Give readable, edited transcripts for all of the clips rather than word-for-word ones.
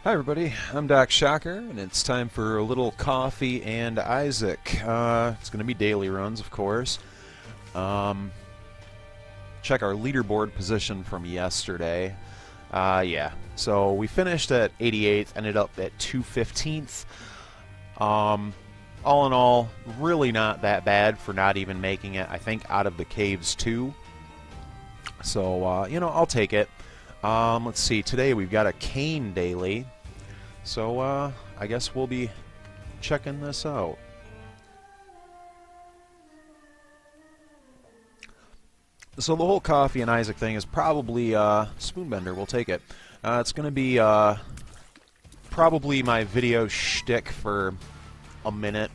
Hi everybody, I'm Doc Shocker, and it's time for a little coffee and Isaac. It's going to be daily runs, of course. Check our leaderboard position from yesterday. Yeah, so we finished at 88th, ended up at 215th. All in all, really not that bad for not even making it, I think, out of the caves too. So, I'll take it. Let's see, today we've got a cane daily. So, I guess we'll be checking this out. So the whole coffee and Isaac thing is probably Spoonbender. We'll take it. It's going to be probably my video shtick for a minute.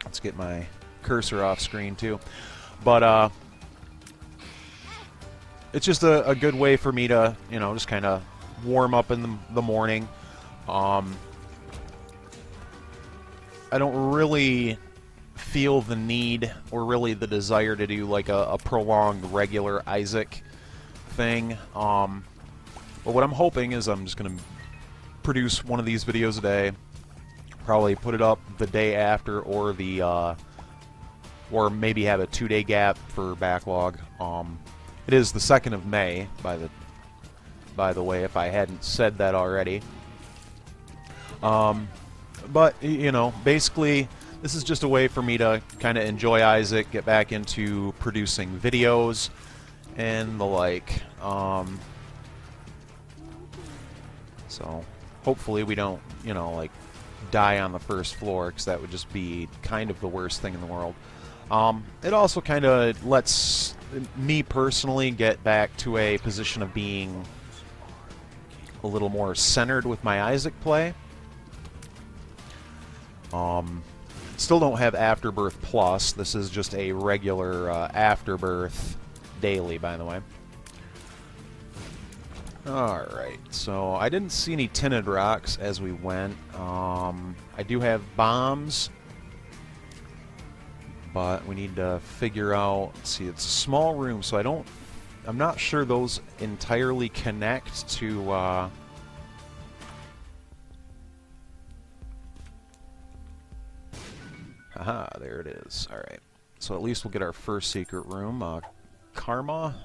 Let's get my cursor off screen too. But it's just a good way for me to, just kind of warm up in the morning. I don't really feel the need or really the desire to do like a prolonged regular Isaac thing. But what I'm hoping is I'm just going to produce one of these videos a day. Probably put it up the day after or or maybe have a 2-day gap for backlog. It is the 2nd of May, by the way, if I hadn't said that already. But, basically, this is just a way for me to kind of enjoy Isaac, get back into producing videos, and the like. So, hopefully we don't, die on the first floor, because that would just be kind of the worst thing in the world. It also kind of lets me personally get back to a position of being a little more centered with my Isaac play. Still don't have Afterbirth Plus. This is just a regular Afterbirth daily, by the way. Alright, so I didn't see any tinted rocks as we went. I do have bombs, but we need to figure out, let's see, it's a small room, so I'm not sure those entirely connect to, aha, there it is. Alright, so at least we'll get our first secret room. Karma.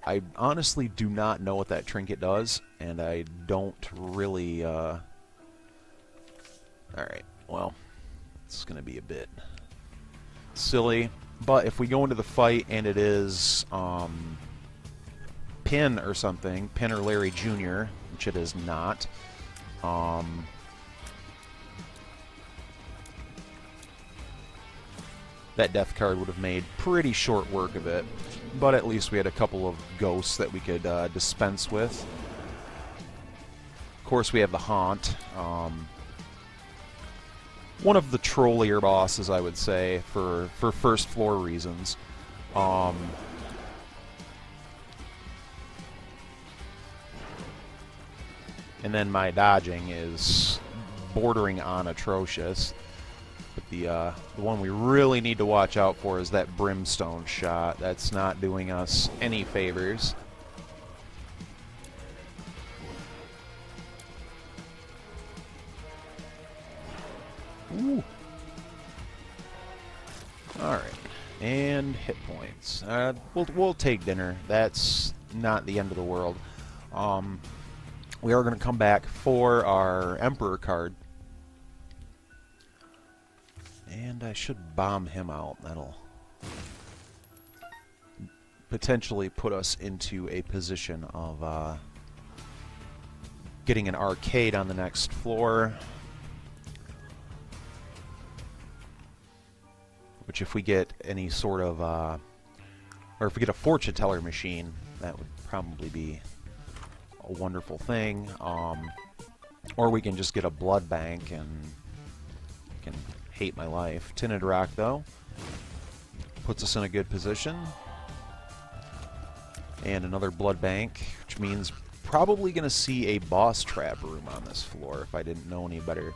I honestly do not know what that trinket does, and I don't really, Alright, well, it's gonna be a bit silly, but if we go into the fight and it is, Pin or something, Pin or Larry Jr., which it is not, that death card would have made pretty short work of it, but at least we had a couple of ghosts that we could dispense with. Of course, we have the Haunt. One of the trollier bosses, I would say, for first floor reasons. And then my dodging is bordering on atrocious. But the one we really need to watch out for is that brimstone shot. That's not doing us any favors. Ooh. Alright. And hit points. We'll take dinner. That's not the end of the world. We are going to come back for our Emperor card. And I should bomb him out. That'll potentially put us into a position of getting an arcade on the next floor. Which if we get any sort of, or if we get a fortune teller machine, that would probably be a wonderful thing. Or we can just get a blood bank and can hate my life. Tinted rock, though, puts us in a good position. And another blood bank, which means probably going to see a boss trap room on this floor if I didn't know any better.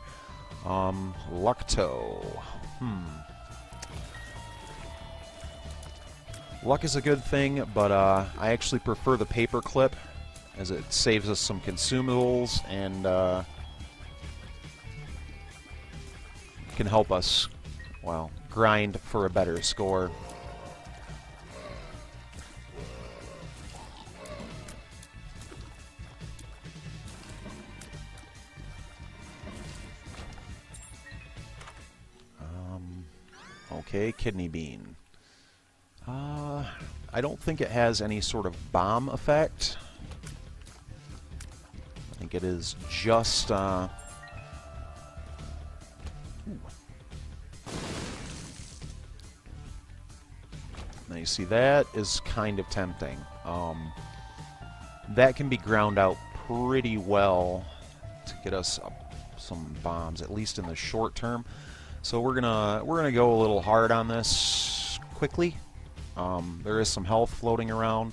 Lucto. Luck is a good thing, but I actually prefer the paperclip, as it saves us some consumables and can help us, well, grind for a better score. Okay, kidney bean. I don't think it has any sort of bomb effect. I think it is just, Now you see, that is kind of tempting. That can be ground out pretty well to get us some bombs, at least in the short term. So we're gonna go a little hard on this quickly. There is some health floating around.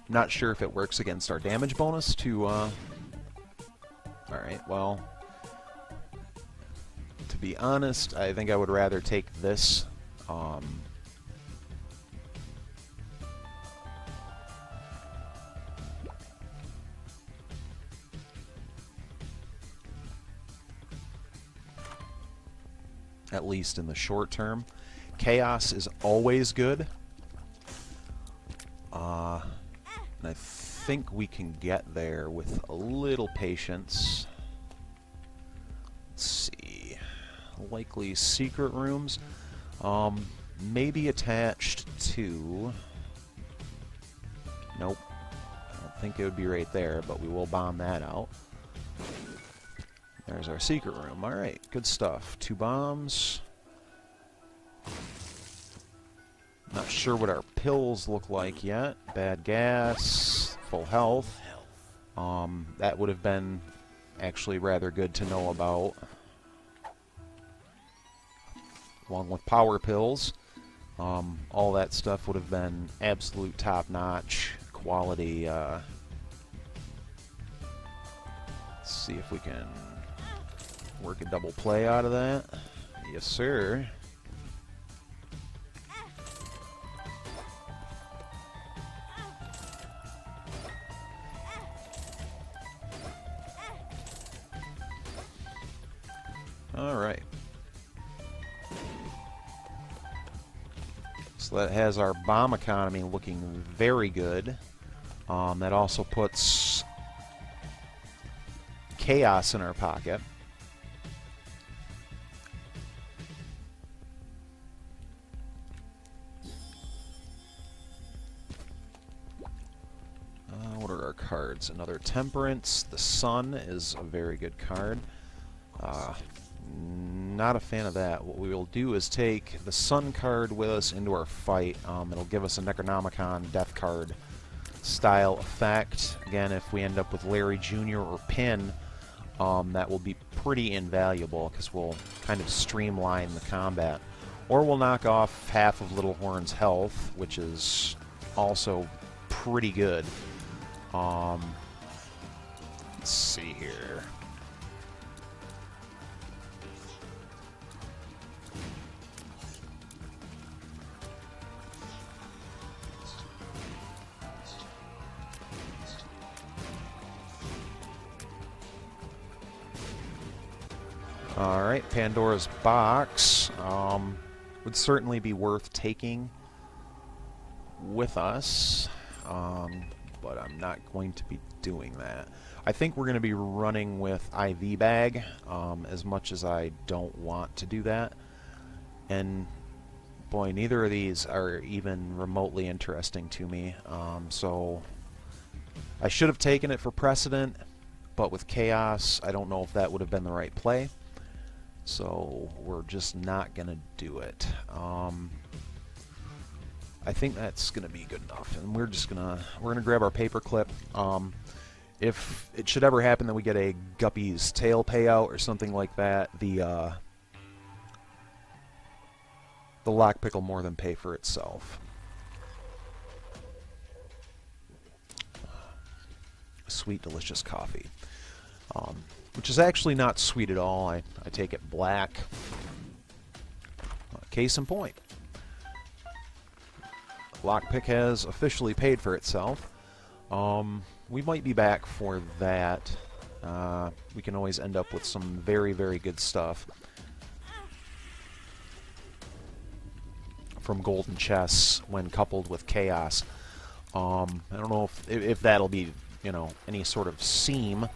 Not sure if it works against our damage bonus to. Alright, well, to be honest, I think I would rather take this. At least in the short term. Chaos is always good. And I think we can get there with a little patience. Let's see. Likely secret rooms. Maybe attached to... Nope. I don't think it would be right there, but we will bomb that out. There's our secret room. Alright, good stuff. 2 bombs. Not sure what our pills look like yet. Bad gas, full health. That would have been actually rather good to know about. Along with power pills. All that stuff would have been absolute top-notch quality. Let's see if we can work a double play out of that. Yes, sir. Alright. So that has our bomb economy looking very good. That also puts chaos in our pocket. What are our cards? Another Temperance. The Sun is a very good card. Not a fan of that. What we will do is take the Sun card with us into our fight. It'll give us a Necronomicon Death card style effect. Again, if we end up with Larry Jr. or Pin, that will be pretty invaluable because we'll kind of streamline the combat. Or we'll knock off half of Little Horn's health, which is also pretty good. Let's see here. Alright, Pandora's Box would certainly be worth taking with us, but I'm not going to be doing that. I think we're going to be running with IV Bag, as much as I don't want to do that. And boy, neither of these are even remotely interesting to me, so I should have taken it for precedent, but with Chaos, I don't know if that would have been the right play. So we're just not going to do it. I think that's going to be good enough, and we're gonna grab our paperclip. If it should ever happen that we get a Guppy's tail payout or something like that, the lockpick will more than pay for itself. Sweet, delicious coffee. Which is actually not sweet at all. I take it black. Case in point. Lockpick has officially paid for itself. We might be back for that we can always end up with some very, very good stuff from golden chests when coupled with chaos. I don't know if that'll be, you know, any sort of seam,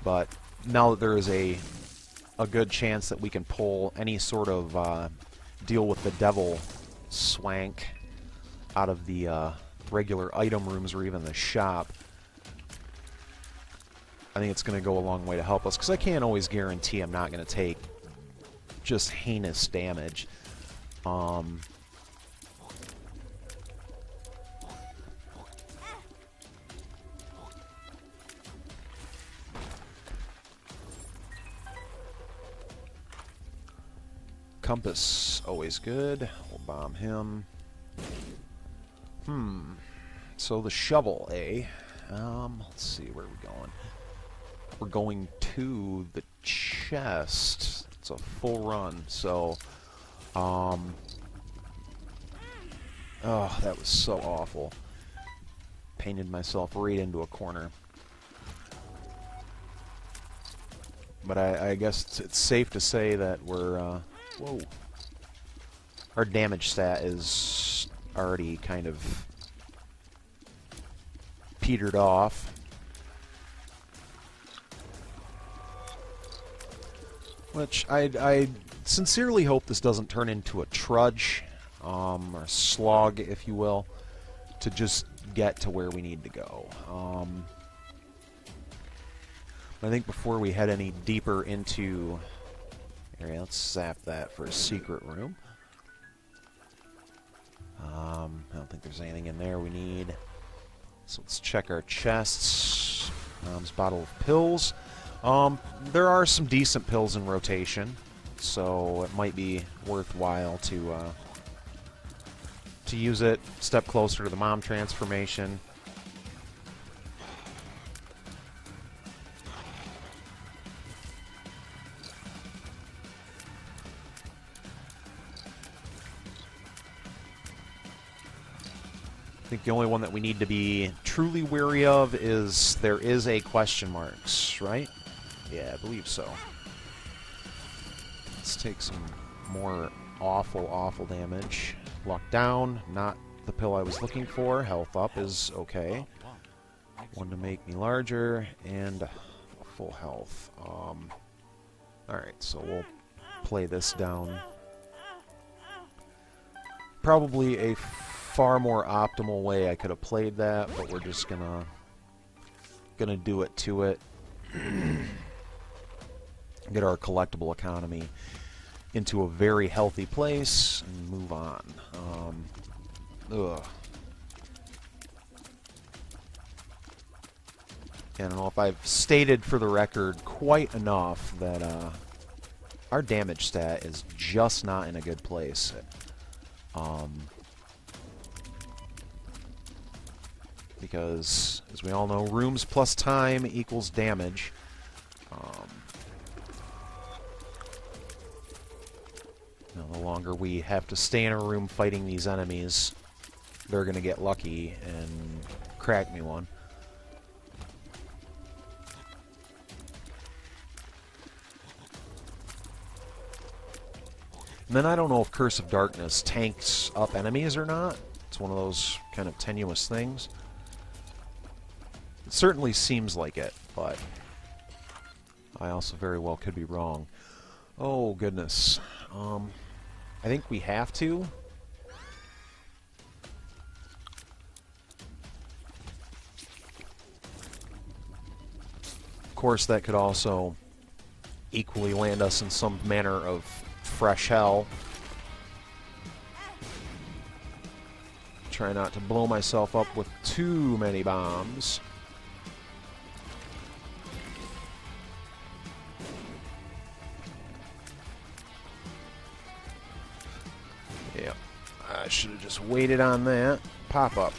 but now that there is a good chance that we can pull any sort of deal with the devil swank out of the regular item rooms or even the shop, I think it's going to go a long way to help us, because I can't always guarantee I'm not going to take just heinous damage. Compass, always good. We'll bomb him. So the shovel, eh? Let's see, where are we going? We're going to the chest. It's a full run, so... oh, that was so awful. Painted myself right into a corner. But I guess it's safe to say that we're... whoa. Our damage stat is already kind of petered off. Which I sincerely hope this doesn't turn into a trudge, or a slog, if you will, to just get to where we need to go. I think before we head any deeper into... Here, let's zap that for a secret room. I don't think there's anything in there we need. So let's check our chests. This bottle of pills. There are some decent pills in rotation, so it might be worthwhile to use it. Step closer to the mom transformation. I think the only one that we need to be truly wary of is there is a question marks, right? Yeah, I believe so. Let's take some more awful, awful damage. Lock down, not the pill I was looking for. Health up is okay. One to make me larger, and full health. Alright, so we'll play this down. Probably a far more optimal way I could have played that, but we're just gonna do it to it. Get our collectible economy into a very healthy place and move on. I don't know if I've stated for the record quite enough that our damage stat is just not in a good place. Because, as we all know, rooms plus time equals damage. The longer we have to stay in a room fighting these enemies, they're going to get lucky and crack me one. And then I don't know if Curse of Darkness tanks up enemies or not. It's one of those kind of tenuous things. It certainly seems like it, but I also very well could be wrong. Oh, goodness. I think we have to. Of course, that could also equally land us in some manner of fresh hell. Try not to blow myself up with too many bombs. Yep. I should have just waited on that. Pop up.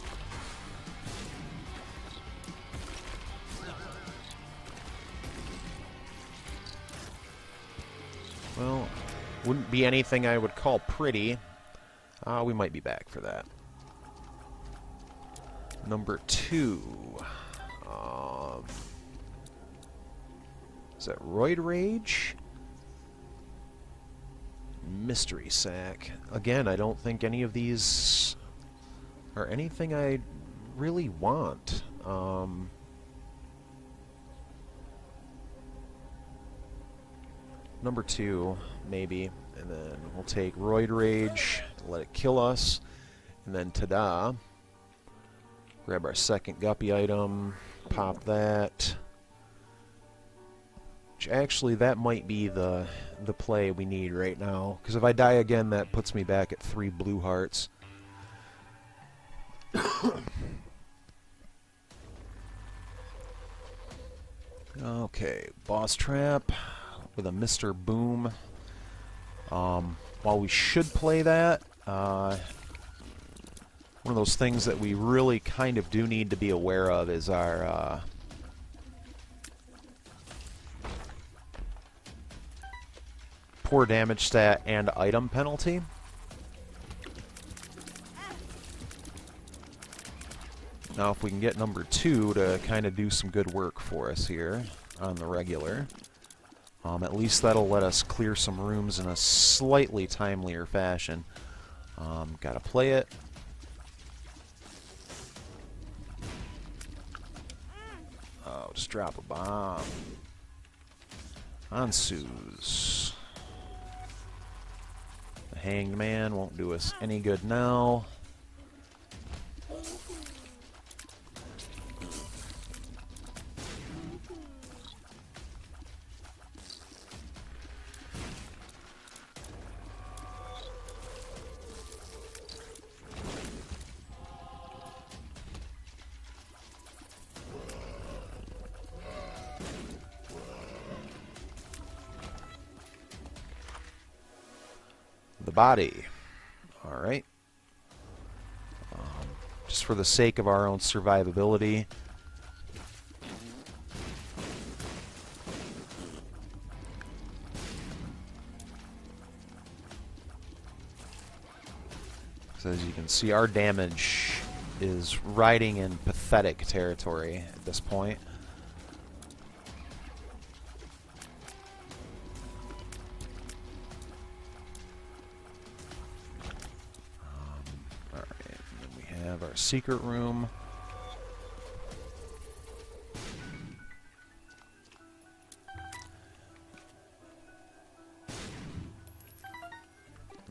Well, wouldn't be anything I would call pretty. We might be back for that. Number 2. Is that Roid Rage? Mystery Sack. Again, I don't think any of these are anything I really want. Number 2, maybe. And then we'll take Roid Rage, let it kill us. And then ta-da. Grab our second guppy item, pop that. Which actually, that might be the play we need right now. Because if I die again, that puts me back at 3 blue hearts. Okay, boss trap with a Mr. Boom. While we should play that, one of those things that we really kind of do need to be aware of is our poor damage stat and item penalty. Now if we can get number 2 to kind of do some good work for us here on the regular, at least that'll let us clear some rooms in a slightly timelier fashion. Gotta play it. Oh, just drop a bomb. On Suze. The Hanged Man won't do us any good now. The body. Alright. Just for the sake of our own survivability. So as you can see, our damage is riding in pathetic territory at this point. Our secret room.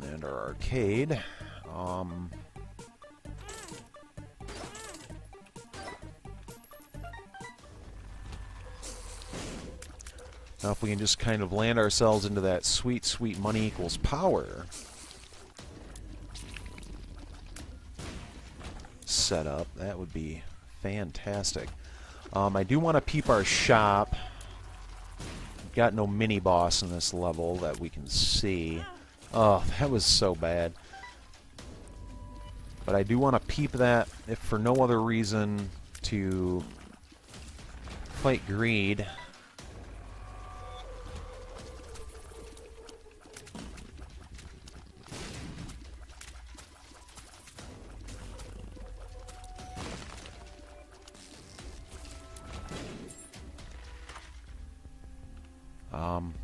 And our arcade. Now if we can just kind of land ourselves into that sweet, sweet money equals power setup, that would be fantastic. I do want to peep our shop. We've got no mini boss in this level that we can see. Oh, that was so bad. But I do want to peep that, if for no other reason, to fight greed.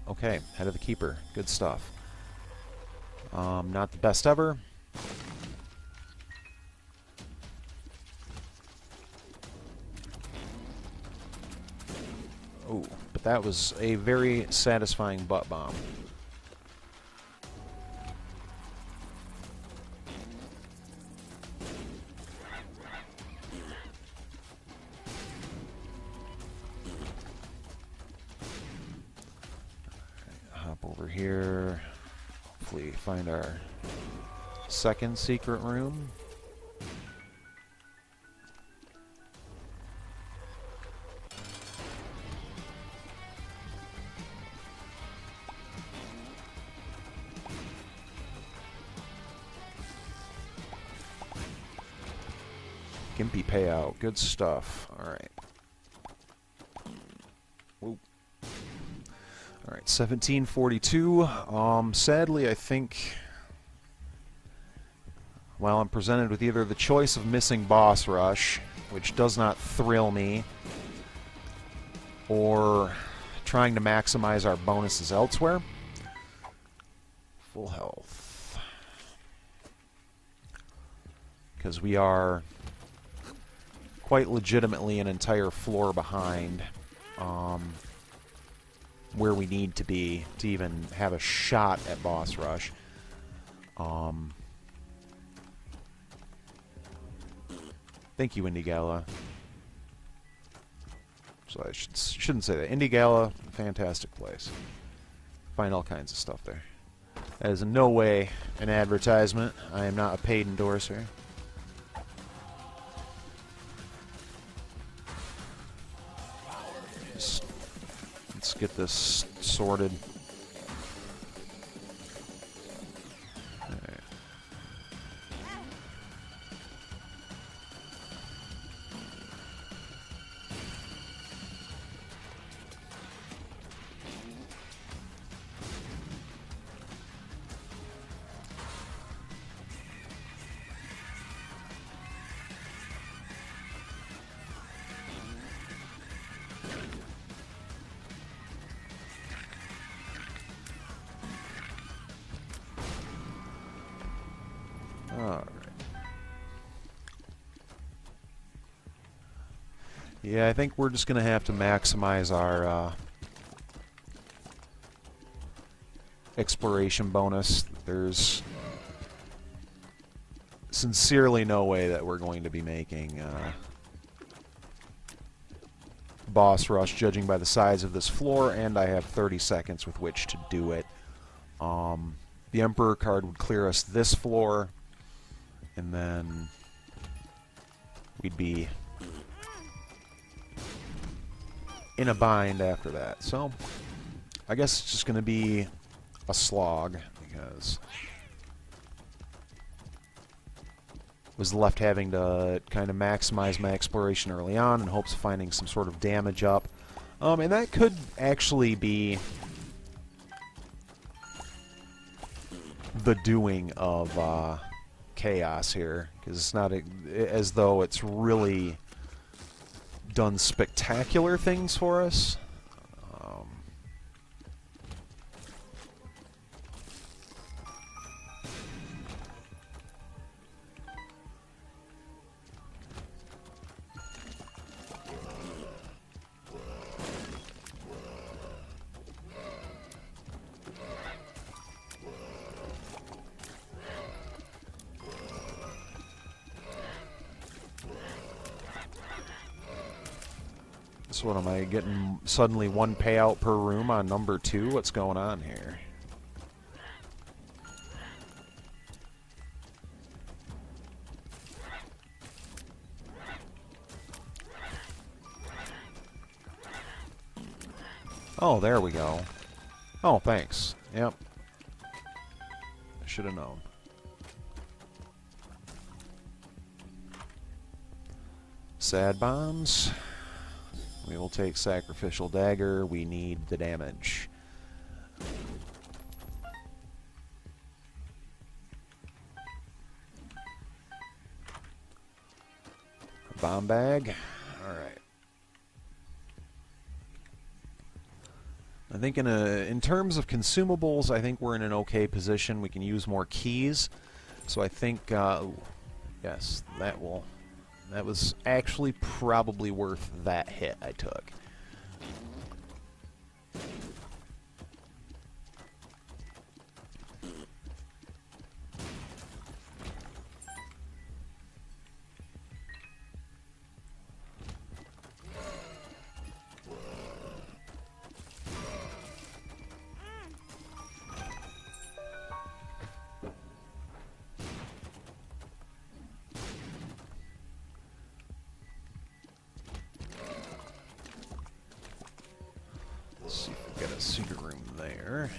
Okay, Head of the Keeper. Good stuff. Not the best ever. Oh, but that was a very satisfying butt bomb. Over here, hopefully find our second secret room. Gimpy payout, good stuff. Alright. Whoop. Alright, 1742. Sadly, I think, well, I'm presented with either the choice of missing boss rush, which does not thrill me, or trying to maximize our bonuses elsewhere. Full health. Because we are quite legitimately an entire floor behind where we need to be to even have a shot at boss rush. Thank you, Indie Gala. So I shouldn't say that. Indie Gala, fantastic place. Find all kinds of stuff there. That is in no way an advertisement. I am not a paid endorser. Let's get this sorted. Alright. Yeah, I think we're just going to have to maximize our exploration bonus. There's sincerely no way that we're going to be making boss rush, judging by the size of this floor, and I have 30 seconds with which to do it. The Emperor card would clear us this floor, and then we'd be in a bind after that. So I guess it's just going to be a slog, because I was left having to kind of maximize my exploration early on in hopes of finding some sort of damage up. And that could actually be the doing of chaos here, because it's not as though it's really done spectacular things for us. So what am I getting? Suddenly one payout per room on number 2? What's going on here? Oh, there we go. Oh, thanks. Yep. I should have known. Sad bombs. We will take Sacrificial Dagger. We need the damage. Bomb bag. Alright. I think in terms of consumables, I think we're in an okay position. We can use more keys. So I think, yes, that was actually probably worth that hit I took. Let's see if we got a secret room there.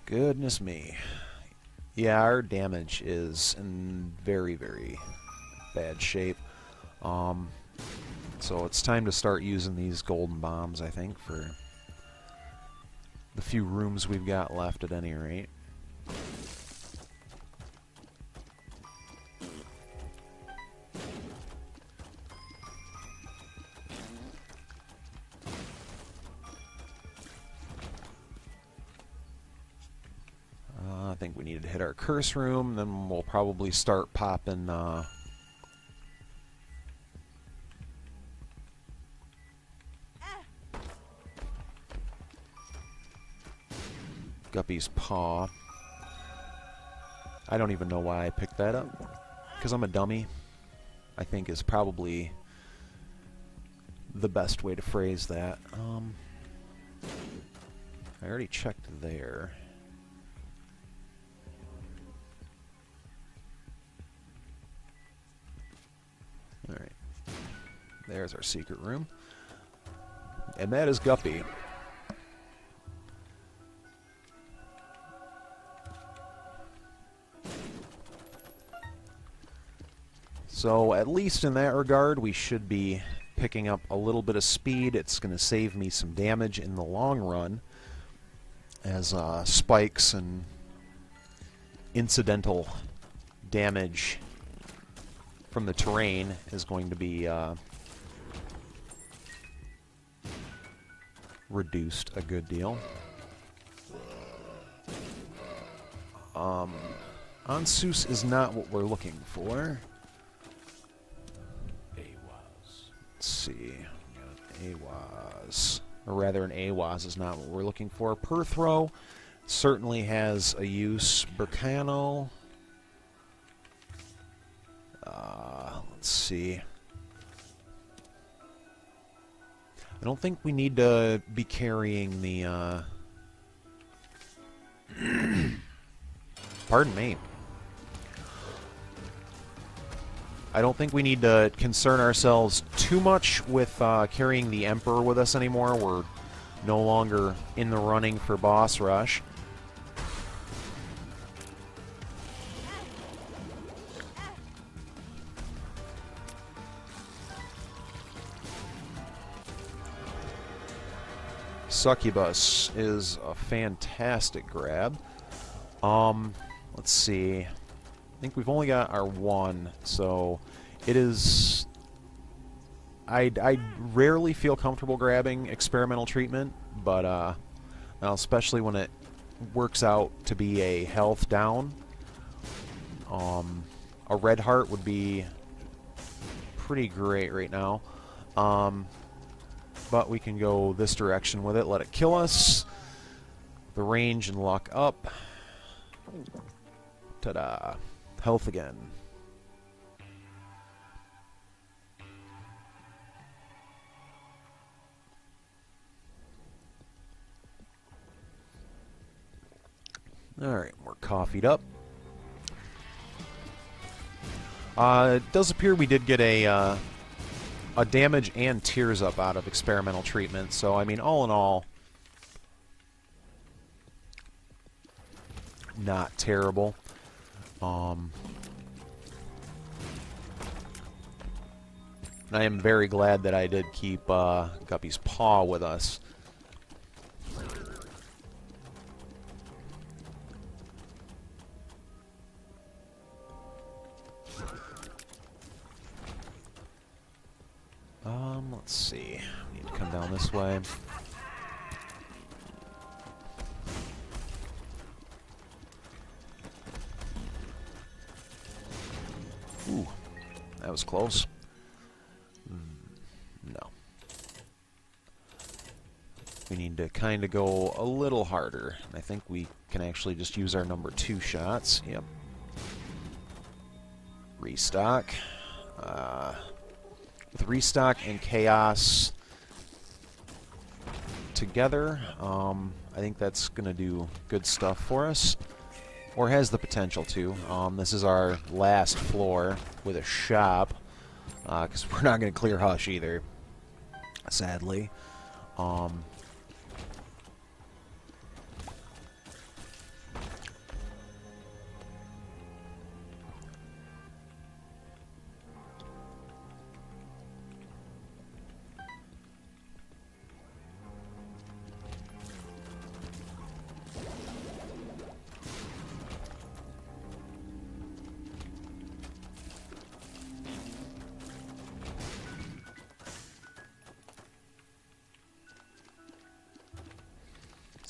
Goodness me. Yeah, our damage is in very, very bad shape. So So it's time to start using these golden bombs, I think, for the few rooms we've got left at any rate. I think we needed to hit our curse room, then we'll probably start popping Guppy's Paw. I don't even know why I picked that up. Because I'm a dummy, I think is probably the best way to phrase that. I already checked there. Alright. There's our secret room. And that is Guppy. So, at least in that regard, we should be picking up a little bit of speed. It's going to save me some damage in the long run, as spikes and incidental damage from the terrain is going to be reduced a good deal. Ansus is not what we're looking for. Let's see. AWAS. Or rather, an AWAS is not what we're looking for. Perthrow certainly has a use. Burkano. Let's see. I don't think we need to be carrying the, pardon me. I don't think we need to concern ourselves too much with carrying the Emperor with us anymore. We're no longer in the running for boss rush. Succubus is a fantastic grab. Let's see. I think we've only got our one, so it is... I rarely feel comfortable grabbing experimental treatment, but well, especially when it works out to be a health down. A red heart would be pretty great right now. But we can go this direction with it, let it kill us. The range and luck up. Ta-da. Health again. Alright, we're coffeeed up. It does appear we did get a damage and tears up out of experimental treatment, so I mean, all in all, not terrible. I am very glad that I did keep Guppy's Paw with us. Let's see. We need to come down this way. Ooh, that was close. No. We need to kind of go a little harder. I think we can actually just use our number 2 shots. Yep. Restock. With Restock and Chaos together, I think that's going to do good stuff for us. Or has the potential to. This is our last floor with a shop, because we're not going to clear Hush either, sadly.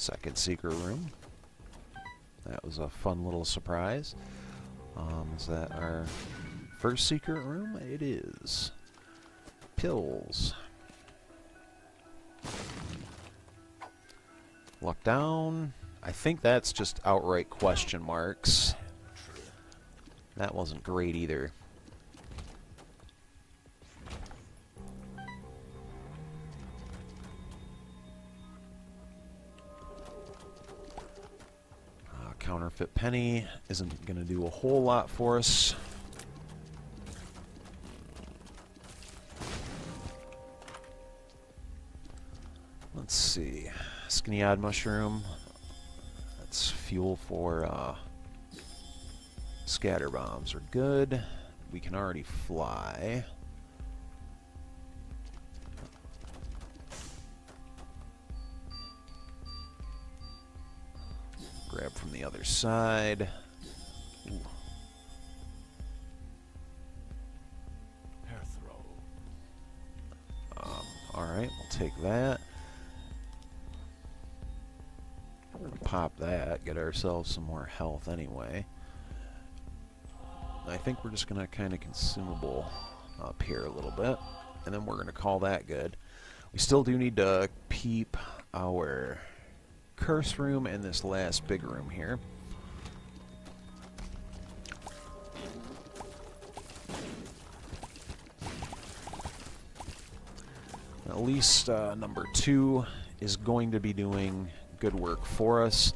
Second secret room. That was a fun little surprise. Is that our first secret room? It is. Pills. Luck down. I think that's just outright question marks. That wasn't great either. Counterfeit penny isn't going to do a whole lot for us. Let's see. Skinny odd mushroom. That's fuel for scatter bombs are good. We can already fly. Grab from the other side. Ooh. Alright, we'll take that. Pop that, get ourselves some more health anyway. I think we're just going to kind of consumable up here a little bit, and then we're going to call that good. We still do need to peep our curse room and this last big room here. At least number 2 is going to be doing good work for us.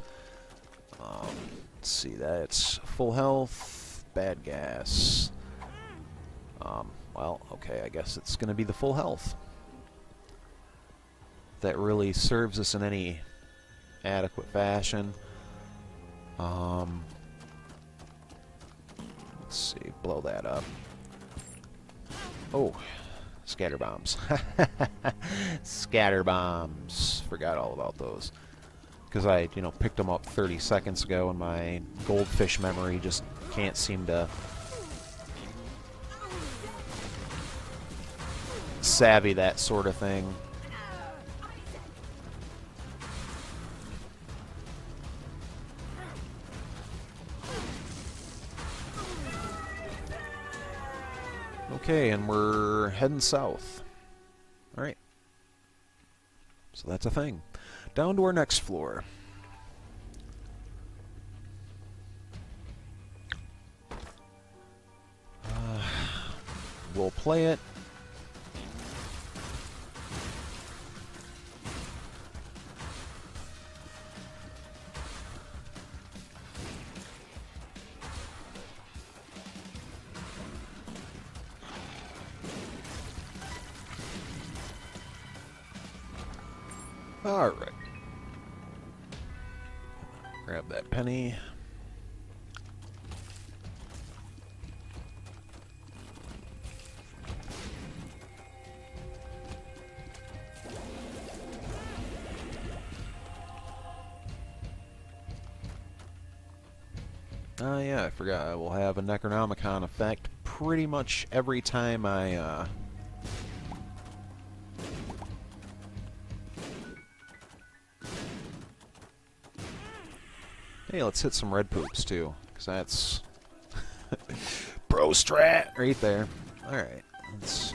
Let's see, that's full health, bad gas. Well, okay, I guess it's going to be the full health. That really serves us in any adequate fashion. Let's see, blow that up. Oh, scatter bombs. Scatter bombs. Forgot all about those. Because I, picked them up 30 seconds ago and my goldfish memory just can't seem to savvy that sort of thing. Okay, and we're heading south. Alright. So that's a thing. Down to our next floor. We'll play it. Alright. Grab that penny. Yeah, I forgot. I will have a Necronomicon effect pretty much every time I, Hey, let's hit some red poops, too, because that's pro strat right there. Alright, let's...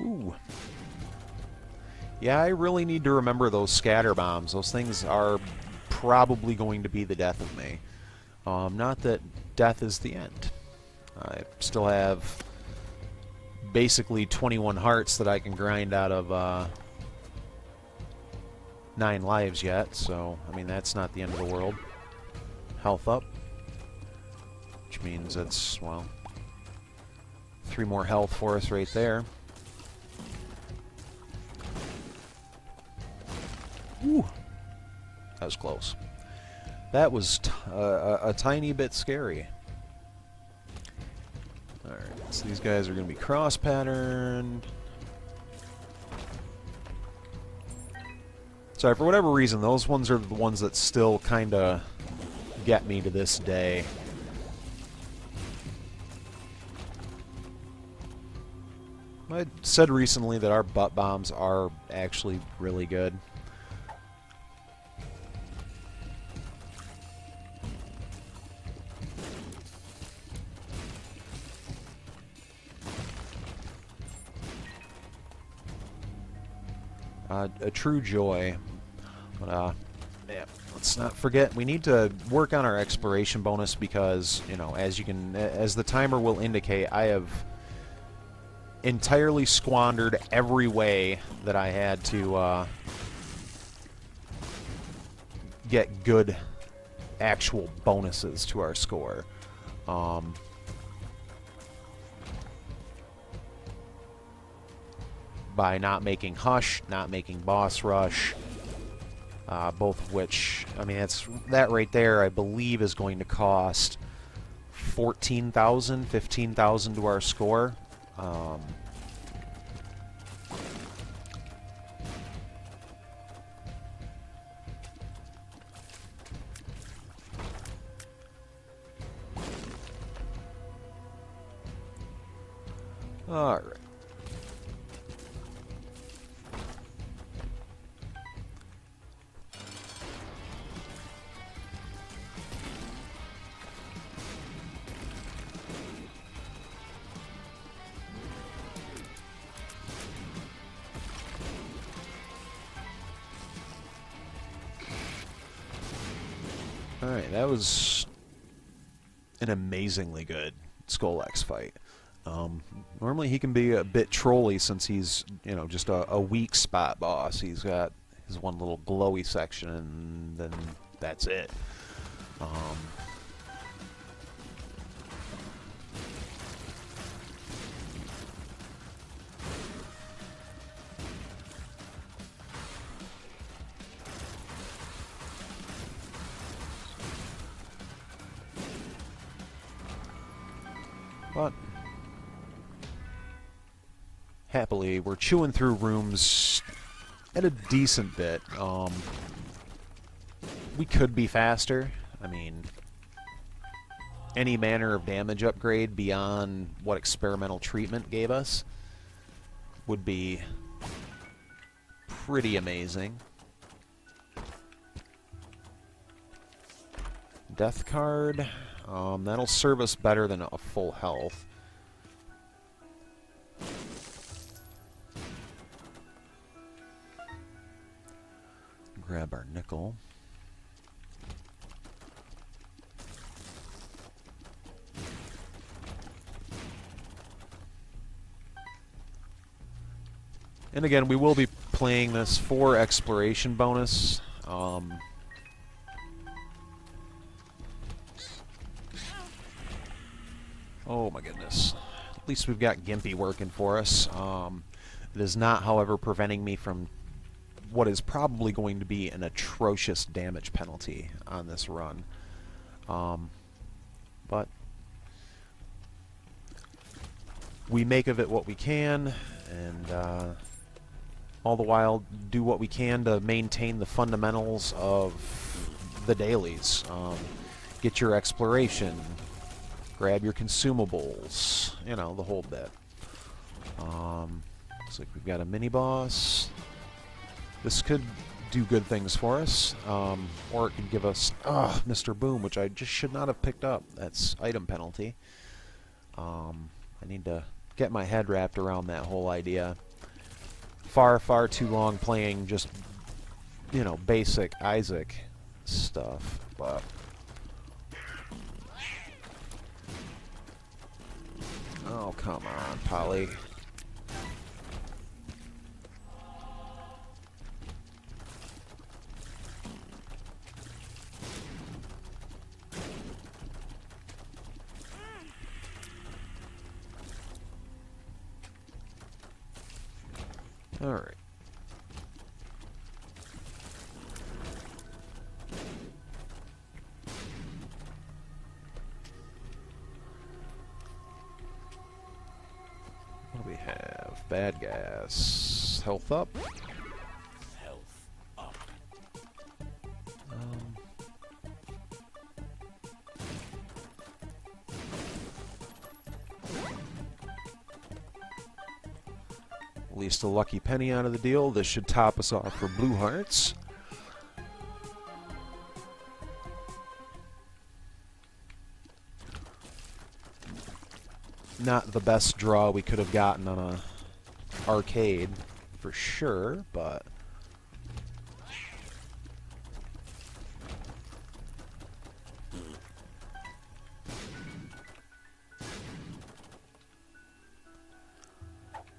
Ooh. Yeah, I really need to remember those scatter bombs. Those things are probably going to be the death of me. Not that death is the end. I still have basically 21 hearts that I can grind out of 9 lives yet, so, I mean, that's not the end of the world. Health up. Which means it's, well, 3 more health for us right there. Ooh, that was close. That was a tiny bit scary. Alright, so these guys are going to be cross-patterned. Sorry, for whatever reason, those ones are the ones that still kind of get me to this day. I said recently that our butt bombs are actually really good. A true joy. But, yeah, let's not forget, we need to work on our exploration bonus because, you know, as the timer will indicate, I have entirely squandered every way that I had to get good actual bonuses to our score. By not making Hush, not making Boss Rush, both of which, I mean, that right there, I believe, is going to cost 14,000, 15,000 to our score. All right. Alright, that was an amazingly good Skull X fight. Normally he can be a bit trolly since he's, you know, just a weak spot boss. He's got his one little glowy section and then that's it. But happily, we're chewing through rooms at a decent bit. We could be faster. I mean, any manner of damage upgrade beyond what experimental treatment gave us would be pretty amazing. Death card. That'll serve us better than a full health. Grab our nickel. And again, we will be playing this for exploration bonus. Oh my goodness. At least we've got Gimpy working for us. It is not, however, preventing me from what is probably going to be an atrocious damage penalty on this run. But we make of it what we can, and all the while do what we can to maintain the fundamentals of the dailies. Get your exploration, grab your consumables, you know, the whole bit. Looks like we've got a mini-boss. This could do good things for us, or it could give us Mr. Boom, which I just should not have picked up. That's item penalty. I need to get my head wrapped around that whole idea. Far too long playing just, you know, basic Isaac stuff, but... Oh, come on, Polly. Alright. bad gas. Health up. Health up. At least a lucky penny out of the deal. This should top us off for blue hearts. Not the best draw we could have gotten on a arcade, for sure, but...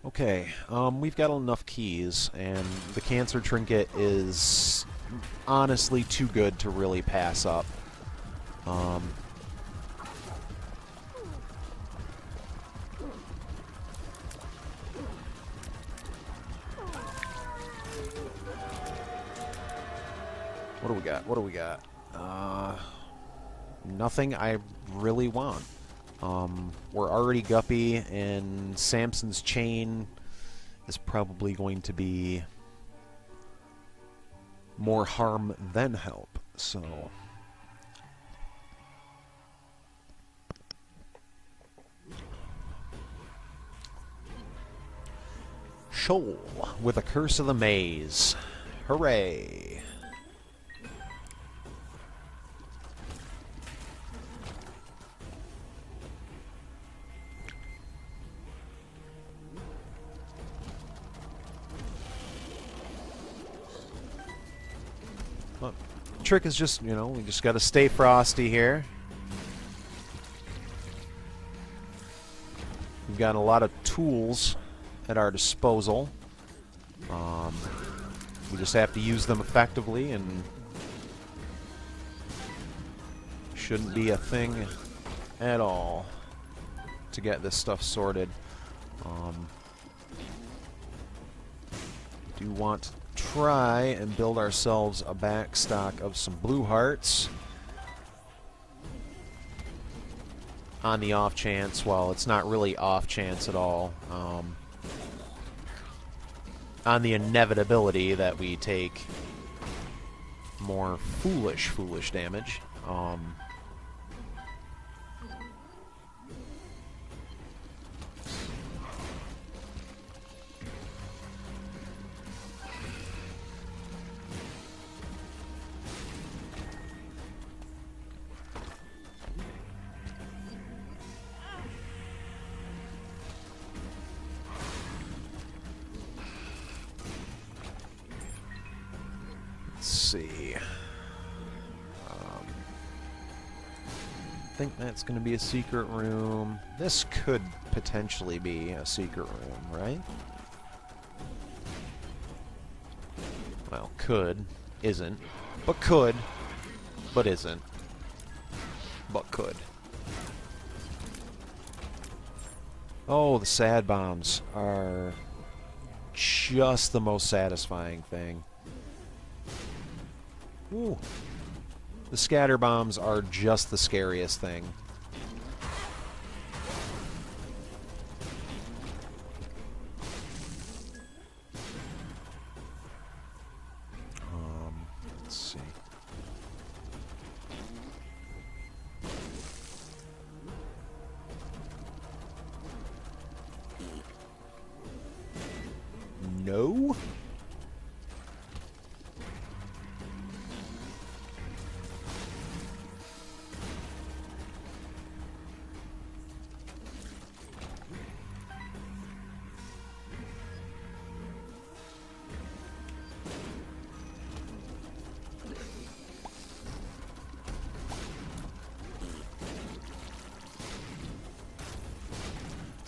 Okay, we've got enough keys, and the cancer trinket is honestly too good to really pass up. What do we got? What do we got? Nothing I really want. We're already guppy, and Samson's chain is probably going to be more harm than help, so... Shoal with a Curse of the Maze. Hooray! Trick is just, you know, we just got to stay frosty here. We've got a lot of tools at our disposal. We just have to use them effectively, and shouldn't be a thing at all to get this stuff sorted. Do want to try and build ourselves a back stock of some blue hearts on the off chance. Well, it's not really off chance at all. On the inevitability that we take more foolish damage. See. I think that's going to be a secret room. This could potentially be a secret room, right? Well, could, isn't, but could, but isn't, but could. Oh, the sad bombs are just the most satisfying thing. Ooh. The scatter bombs are just the scariest thing. Let's see. No?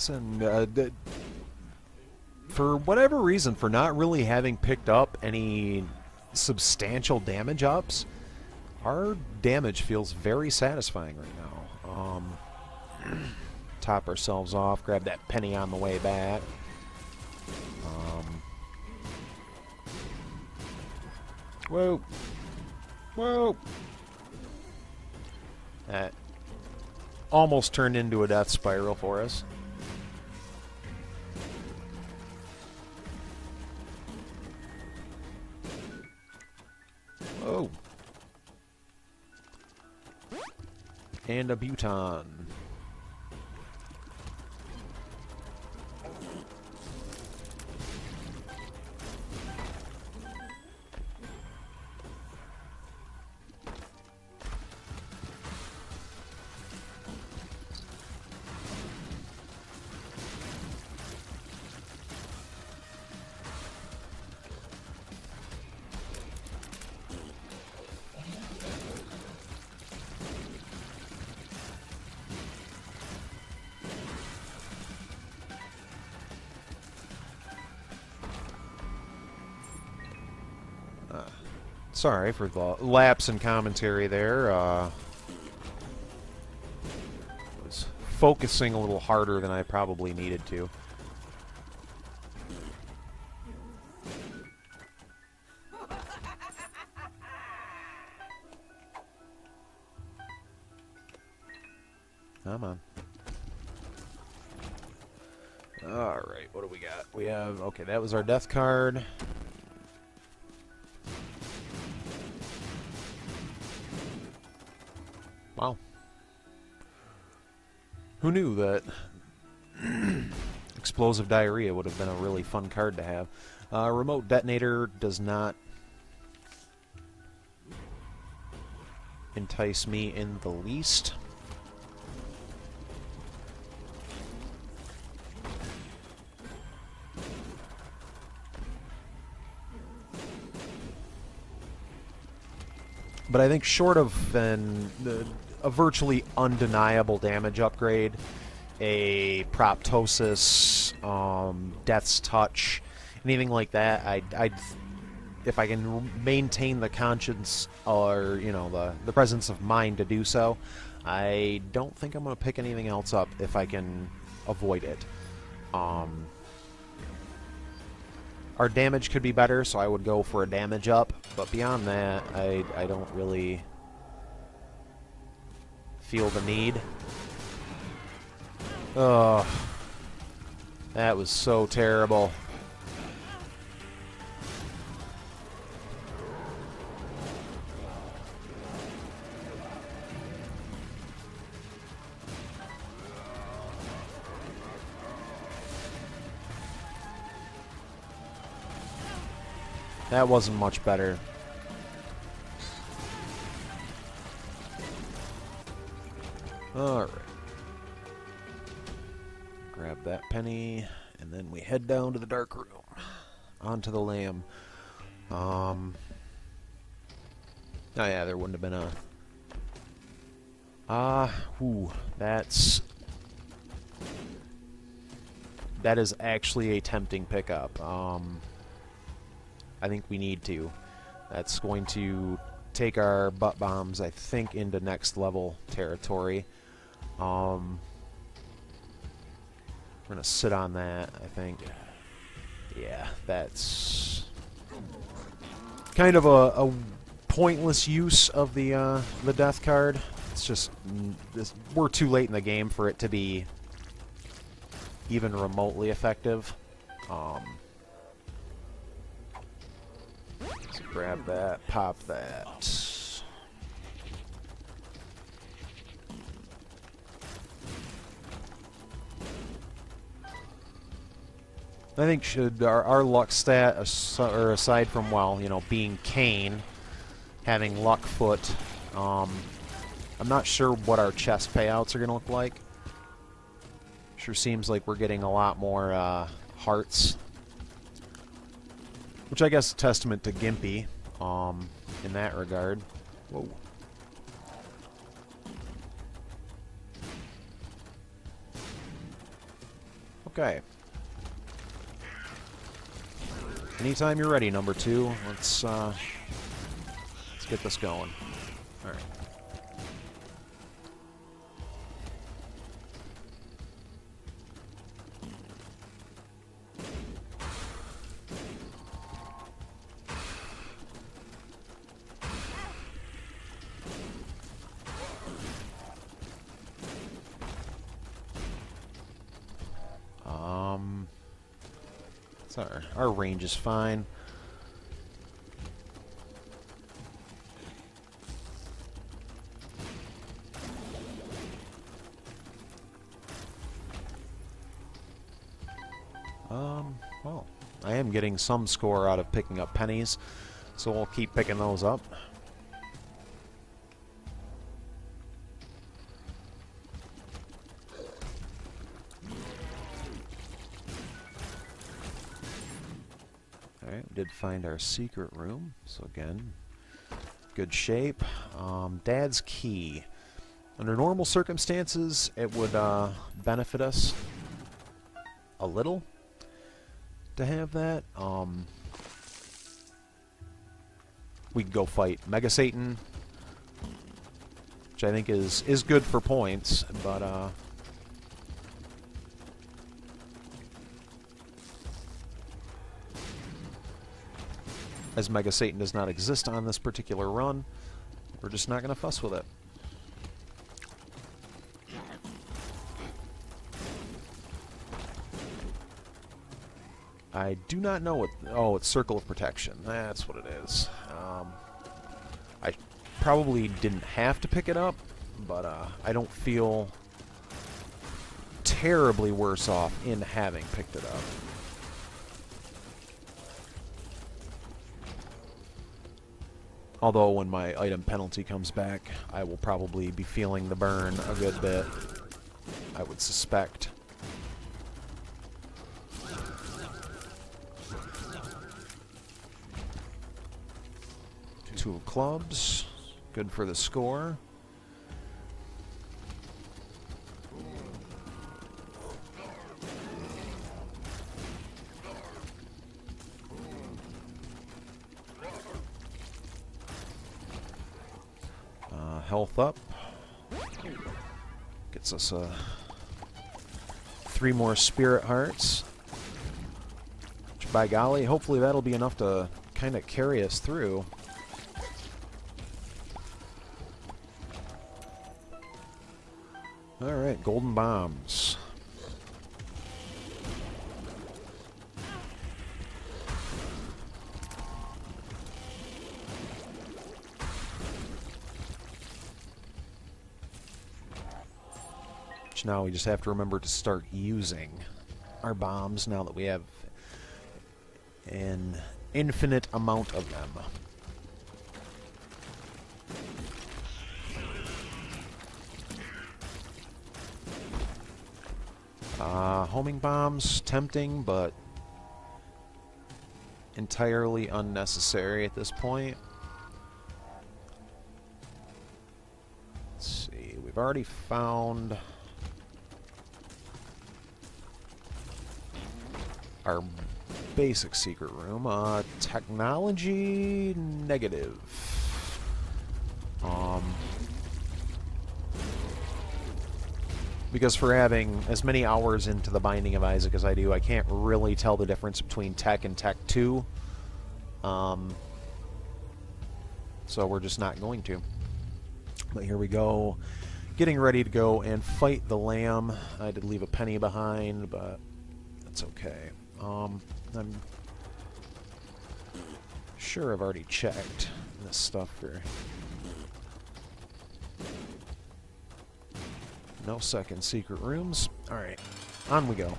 And for whatever reason, for not really having picked up any substantial damage ups, our damage feels very satisfying right now. Top ourselves off, grab that penny on the way back. Whoa. Whoa. That almost turned into a death spiral for us. Oh. And a Buton. Sorry for the lapse in commentary there. Was focusing a little harder than I probably needed to. Come on. Alright, what do we got? We have... Okay, that was our death card. Wow. Who knew that explosive diarrhea would have been a really fun card to have? Remote detonator does not entice me in the least. But I think short of a virtually undeniable damage upgrade, a Proptosis, Death's Touch, anything like that, I'd if I can maintain the conscience or, you know, the presence of mind to do so, I don't think I'm going to pick anything else up if I can avoid it. Our damage could be better, so I would go for a damage up, but beyond that, I don't really feel the need. Ugh. That was so terrible. That wasn't much better. Alright. Grab that penny, and then we head down to the dark room. Onto the lamb. Oh yeah, there wouldn't have been a... that is actually a tempting pickup. I think we need to. That's going to take our butt bombs, I think, into next level territory. We're gonna sit on that, I think. Yeah, that's kind of a pointless use of the death card. It's just we're too late in the game for it to be even remotely effective. Let's grab that, pop that. I think should our luck stat, aside from, well, you know, being Kane, having luck foot, I'm not sure what our chest payouts are going to look like. Sure seems like we're getting a lot more hearts, which I guess is a testament to Gimpy in that regard. Whoa. Okay. Anytime you're ready, number 2. Let's get this going. All right. Our range is fine. Well, I am getting some score out of picking up pennies, so we'll keep picking those up. Alright, we did find our secret room, so again, good shape. Dad's key. Under normal circumstances, it would benefit us a little to have that. We could go fight Mega Satan, which I think is good for points, but as Mega Satan does not exist on this particular run, we're just not going to fuss with it. I do not know what... Oh, it's Circle of Protection. That's what it is. I probably didn't have to pick it up, but I don't feel terribly worse off in having picked it up. Although when my item penalty comes back, I will probably be feeling the burn a good bit, I would suspect. Two of clubs, good for the score. Health up. Gets us 3 more spirit hearts. Which, by golly, hopefully that'll be enough to kind of carry us through. Alright, golden bombs. Which now we just have to remember to start using our bombs now that we have an infinite amount of them. Homing bombs, tempting, but entirely unnecessary at this point. Let's see, we've already found our basic secret room. Technology negative. Because for having as many hours into the Binding of Isaac as I do, I can't really tell the difference between Tech and Tech 2. So we're just not going to. But here we go. Getting ready to go and fight the lamb. I did leave a penny behind, but that's okay. I'm sure I've already checked this stuff for... No second secret rooms. Alright, on we go.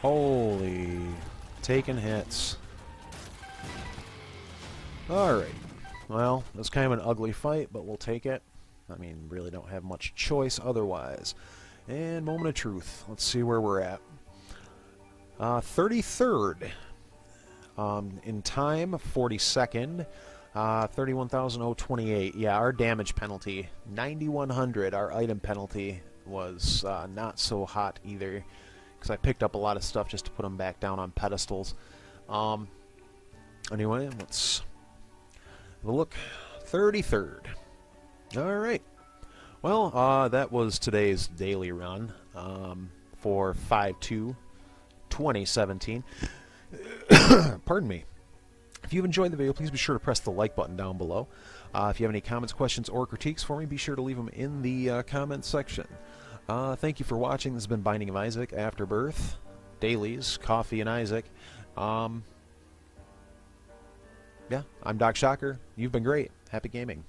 Holy, taking hits. Alright, well, it was kind of an ugly fight, but we'll take it. I mean, really don't have much choice otherwise. And moment of truth. Let's see where we're at. 33rd. In time, 42nd. 31,028. Yeah, our damage penalty, 9,100. Our item penalty was not so hot either, because I picked up a lot of stuff just to put them back down on pedestals. Anyway, let's have a look. 33rd. Alright. Well, that was today's daily run for 5/2/2017. Pardon me. If you've enjoyed the video, please be sure to press the like button down below. If you have any comments, questions, or critiques for me, be sure to leave them in the comments section. Thank you for watching. This has been Binding of Isaac Afterbirth Dailies, Coffee and Isaac. Yeah, I'm Doc Shocker. You've been great. Happy gaming.